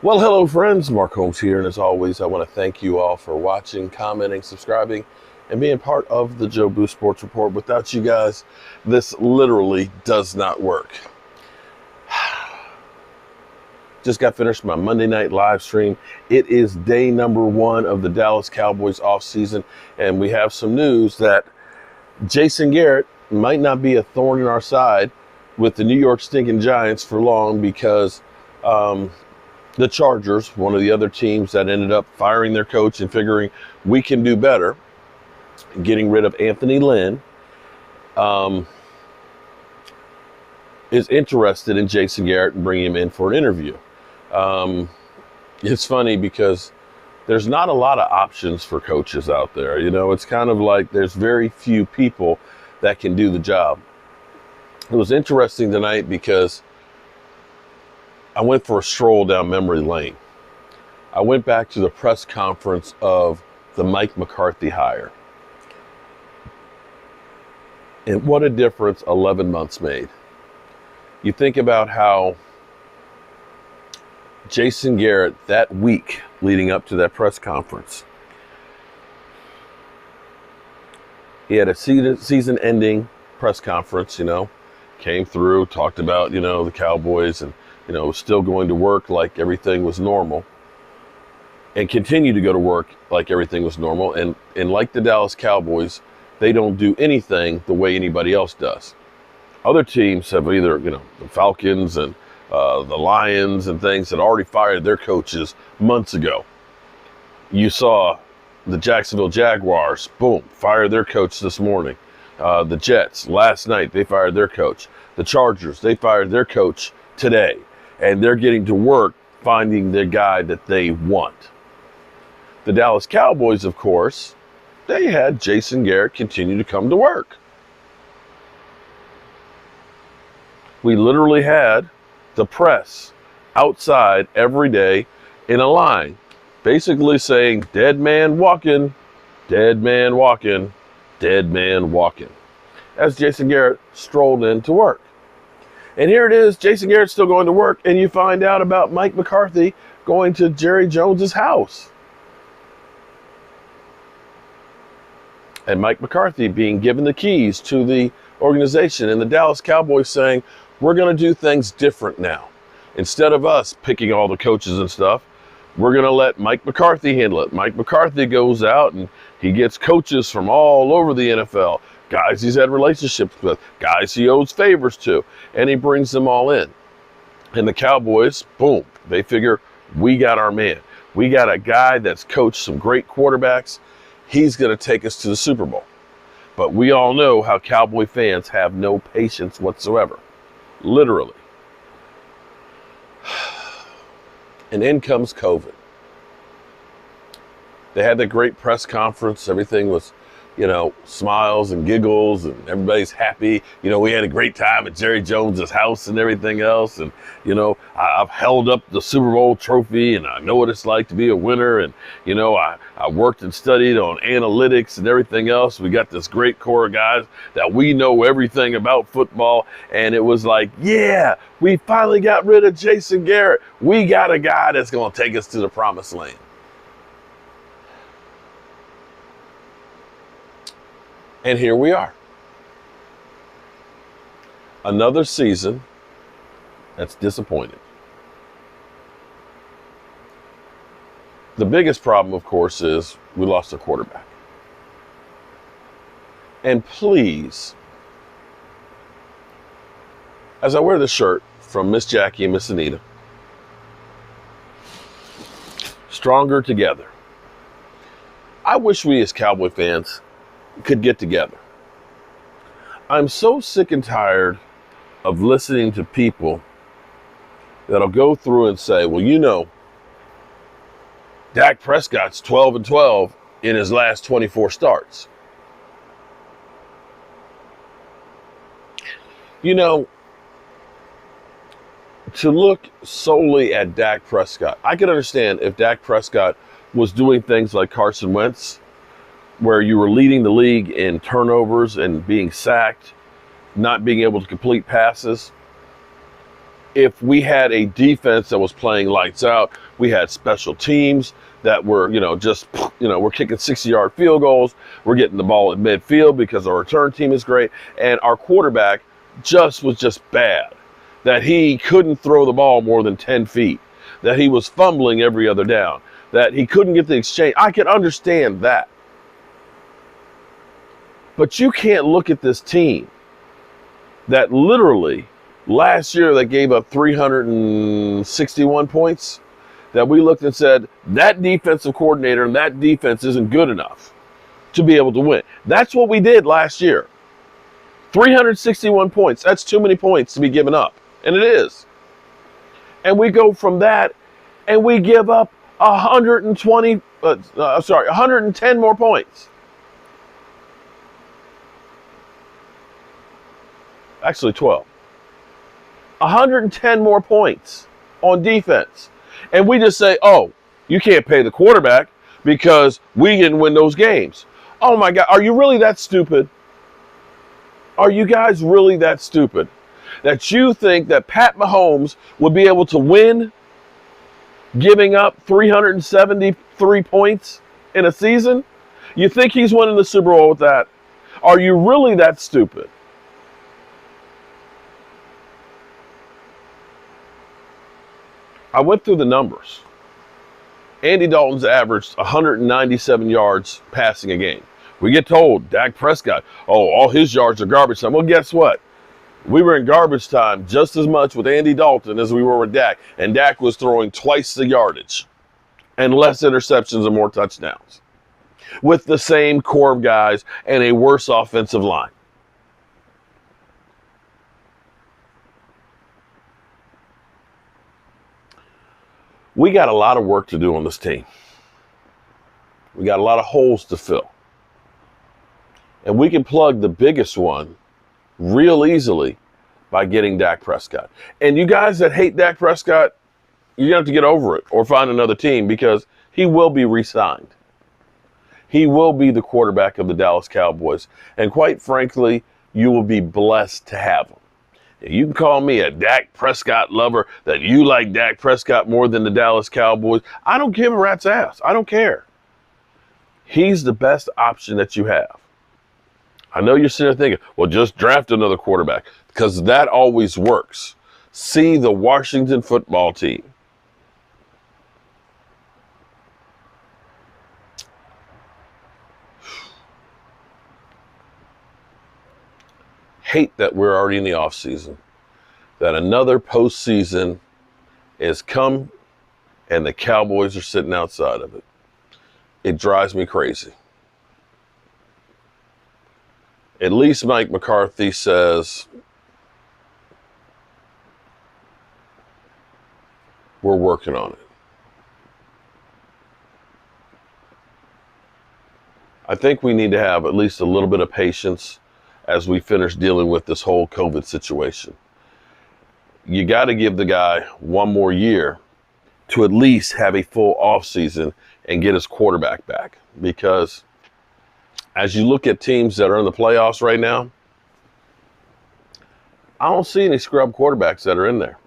Well, hello, friends. Mark Holmes here, and as always, I want to thank you all for watching, commenting, subscribing, and being part of the Joe Boo Sports Report. Without you guys, this literally does not work. Just got finished my Monday night live stream. It is day number 1 of the Dallas Cowboys offseason, and we have some news that Jason Garrett might not be a thorn in our side with the New York stinking Giants for long because the Chargers, one of the other teams that ended up firing their coach and figuring we can do better, getting rid of Anthony Lynn, is interested in Jason Garrett and bringing him in for an interview. It's funny because there's not a lot of options for coaches out there. You know, it's kind of like there's very few people that can do the job. It was interesting tonight because I went for a stroll down memory lane. I went back to the press conference of the Mike McCarthy hire. And what a difference 11 months made. You think about how Jason Garrett, that week leading up to that press conference, he had a season-ending press conference, came through, talked about, the Cowboys and, still going to work like everything was normal and continue to go to work like everything was normal. And like the Dallas Cowboys, they don't do anything the way anybody else does. Other teams have either, the Falcons and the Lions and things had already fired their coaches months ago. You saw the Jacksonville Jaguars, boom, fired their coach this morning. The Jets, last night, they fired their coach. The Chargers, they fired their coach today. And they're getting to work finding the guy that they want. The Dallas Cowboys, of course, they had Jason Garrett continue to come to work. We literally had the press outside every day in a line, basically saying, dead man walking, dead man walking, dead man walking, as Jason Garrett strolled in to work. And here it is, Jason Garrett's still going to work, and you find out about Mike McCarthy going to Jerry Jones's house. And Mike McCarthy being given the keys to the organization, and the Dallas Cowboys saying, we're going to do things different now. Instead of us picking all the coaches and stuff, we're going to let Mike McCarthy handle it. Mike McCarthy goes out and he gets coaches from all over the NFL, guys he's had relationships with, guys he owes favors to, and he brings them all in. And the Cowboys, boom, they figure, we got our man. We got a guy that's coached some great quarterbacks. He's going to take us to the Super Bowl. But we all know how Cowboy fans have no patience whatsoever. Literally. And in comes COVID. They had the great press conference. Everything was, smiles and giggles and everybody's happy. We had a great time at Jerry Jones's house and everything else. And, I've held up the Super Bowl trophy and I know what it's like to be a winner. And, I worked and studied on analytics and everything else. We got this great core of guys that we know everything about football. And it was like, yeah, we finally got rid of Jason Garrett. We got a guy that's going to take us to the promised land. And here we are. Another season that's disappointed. The biggest problem, of course, is we lost a quarterback. And please, as I wear this shirt from Miss Jackie and Miss Anita, stronger together. I wish we as Cowboy fans could get together. I'm so sick and tired of listening to people that'll go through and say, well, Dak Prescott's 12-12 in his last 24 starts. To look solely at Dak Prescott, I could understand if Dak Prescott was doing things like Carson Wentz, where you were leading the league in turnovers and being sacked, not being able to complete passes. if we had a defense that was playing lights out, we had special teams that were, we're kicking 60-yard field goals, we're getting the ball at midfield because our return team is great, and our quarterback was just bad, that he couldn't throw the ball more than 10 feet, that he was fumbling every other down, that he couldn't get the exchange. I can understand that. But you can't look at this team that literally last year that gave up 361 points, that we looked and said, that defensive coordinator and that defense isn't good enough to be able to win. That's what we did last year. 361 points. That's too many points to be given up. And it is. And we go from that and we give up 110 more points. Actually 12. 110 more points on defense. And we just say, oh, you can't pay the quarterback because we didn't win those games. Oh my God, are you really that stupid? Are you guys really that stupid that you think that Pat Mahomes would be able to win giving up 373 points in a season? You think he's winning the Super Bowl with that? Are you really that stupid? I went through the numbers. Andy Dalton's averaged 197 yards passing a game. We get told, Dak Prescott, oh, all his yards are garbage time. Well, guess what? We were in garbage time just as much with Andy Dalton as we were with Dak. And Dak was throwing twice the yardage and less interceptions and more touchdowns with the same core of guys and a worse offensive line. We got a lot of work to do on this team. We got a lot of holes to fill. And we can plug the biggest one real easily by getting Dak Prescott. And you guys that hate Dak Prescott, you're going to have to get over it or find another team because he will be re-signed. He will be the quarterback of the Dallas Cowboys. And quite frankly, you will be blessed to have him. You can call me a Dak Prescott lover, that you like Dak Prescott more than the Dallas Cowboys. I don't give a rat's ass. I don't care. He's the best option that you have. I know you're sitting there thinking, well, just draft another quarterback, because that always works. See the Washington football team. Hate that we're already in the offseason, that another postseason is come and the Cowboys are sitting outside of it. It drives me crazy. At least Mike McCarthy says, we're working on it. I think we need to have at least a little bit of patience as we finish dealing with this whole COVID situation. You got to give the guy one more year to at least have a full offseason and get his quarterback back. Because as you look at teams that are in the playoffs right now, I don't see any scrub quarterbacks that are in there.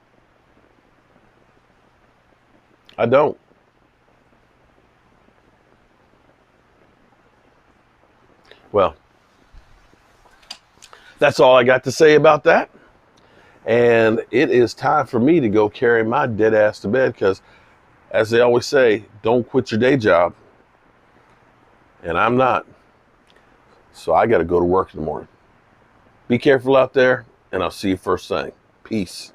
I don't. Well, that's all I got to say about that. And it is time for me to go carry my dead ass to bed because, as they always say, don't quit your day job. And I'm not. So I got to go to work in the morning. Be careful out there, and I'll see you first thing. Peace.